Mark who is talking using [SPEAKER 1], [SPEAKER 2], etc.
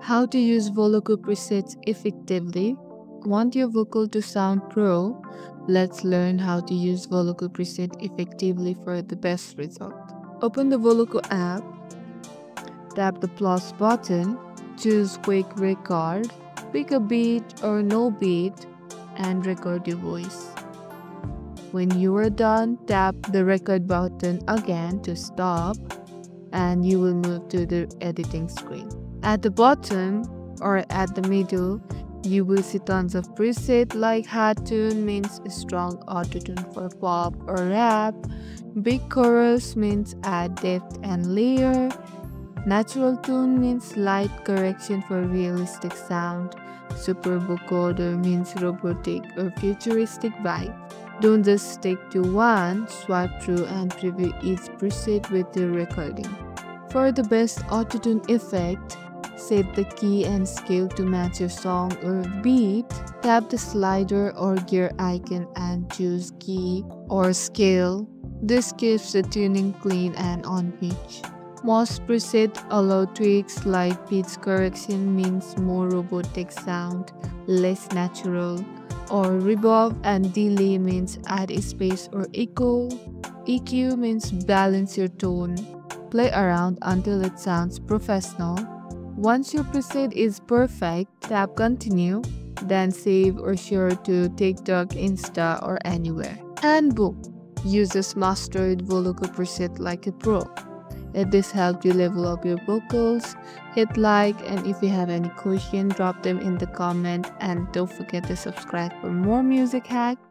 [SPEAKER 1] How to use Voloco presets effectively. Want your vocal to sound pro? Let's learn how to use Voloco preset effectively for the best result. Open the Voloco app, tap the plus button, choose quick record, pick a beat or no beat, and record your voice. When you are done, tap the record button again to stop, and you will move to the editing screen. At the bottom or at the middle, you will see tons of presets like hard tune means strong autotune for pop or rap, big chorus means add depth and layer, natural tune means light correction for realistic sound, super vocoder means robotic or futuristic vibe. Don't just stick to one, swipe through and preview each preset with your recording. For the best autotune effect, set the key and scale to match your song or beat. Tap the slider or gear icon and choose key or scale. This keeps the tuning clean and on pitch. Most presets allow tweaks like pitch correction means more robotic sound, less natural, or reverb and delay means add space or echo. EQ means balance your tone. Play around until it sounds professional. Once your preset is perfect, tap continue, then save or share to TikTok, Insta, or anywhere. And boom, you just mastered Voloco preset like a pro. If this helped you level up your vocals, hit like, and if you have any question, drop them in the comment, and don't forget to subscribe for more music hacks.